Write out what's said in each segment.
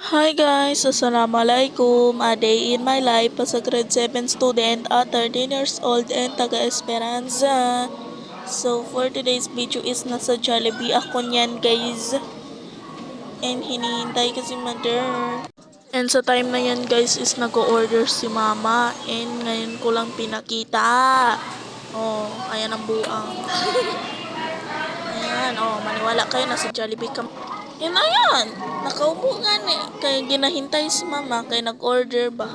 Hi guys! Assalamualaikum! A day in my life as a grade 7 student at 13 years old and taga Esperanza. So for today's video is nasa Jollibee ako niyan guys. And hinihintay ko si mother. And sa time na yan guys is nag-order si mama. And ngayon ko lang pinakita. Oh, ayan ang buang. Ayan, oh, maniwala kayo nasa Jollibee kami. Yan ayan, nakaupo nga ni. Kaya ginahintay si mama, kaya nag-order ba.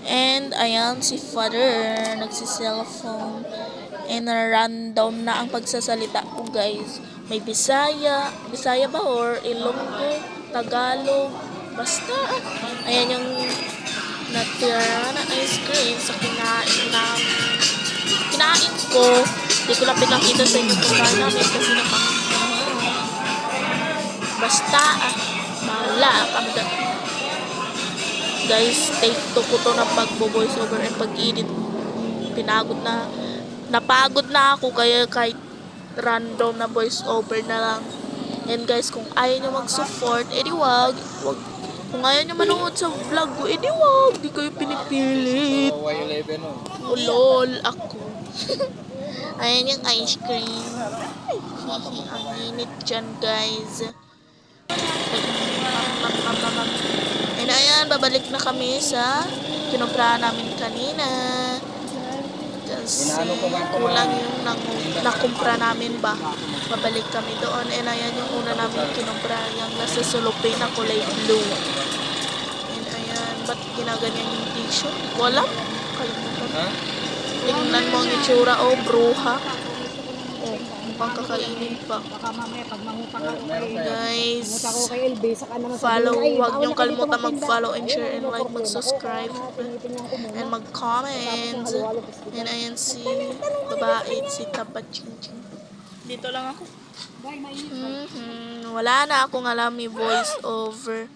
And ayan si father, nagsi-cellphone. And random na ang pagsasalita ko guys. May Bisaya ba or Ilonggo, Tagalog, basta. Ayan yung natira na ice cream sa kinain ko. Hindi ko na pinakita sa inyo kung paano namin kasi basta bahala kami guys. Take to ko to ng pagbo-voice over and pag-edit. Napagod na ako kaya kahit random na voice over na lang. And guys, kung ayaw nyo mag-support, edi wag. Kung ayaw nyo manood sa vlog ko, edi wag. Di kayo pinipilit. Ulol ako. Ayan yung ice cream. Ang init dyan guys. And ayan, babalik na kami sa kinumpra namin kanina. Kasi kulang yung nakumpra namin ba. Babalik kami doon. And ayan yung una namin kinumpra. Yung nasa sulupin na kulay blue. And ayan, ba't ginaganyan yung tissue? Wala. Kalimutan. Tingnan mo ang itsura. Oh, bruha. Oh, mukhang kakainin pa. Baka mamaya pag mangutang ako kay guys, LB, saka naman follow, sabihin, huwag niyong kalimutan mag-follow and share and like, mag-subscribe and mag-comment. And ayan si babae, si Tapat Chin. Dito lang ako. Wala na akong alam may voice over.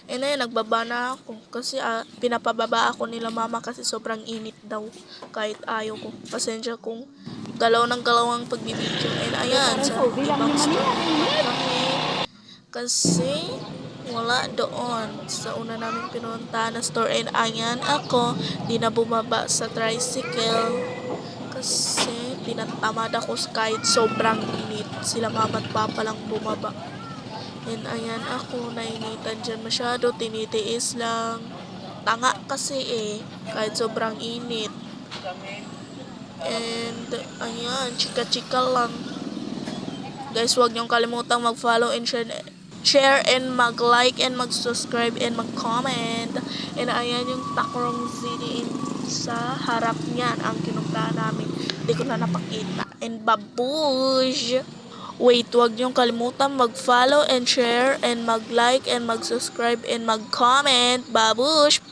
And ayun, nagbaba na ako kasi pinapababa ako nila mama kasi sobrang init daw kahit ayaw ko. Pasensya kung galaw ng galaw ang pagbibidyo. And ayan, sa ibang store kami kasi wala doon sa una namin pinunta na store. And ayan ako, di na bumaba sa tricycle kasi tinatamad ako kahit sobrang init. Sila mama at papa lang bumaba. And ayan ako, nainitan dyan masyado, tinitiis lang. Tanga kasi kahit sobrang init. And ayan, chika-chika lang. Guys, huwag niyong kalimutang mag-follow and share and mag-like and mag-subscribe and mag-comment. And ayan yung takrong ziti sa harap niyan ang kinumpra namin. Hindi ko na napakita. And babush! Wait, huwag niyong kalimutan mag-follow and share and mag-like and mag-subscribe and mag-comment. Babush!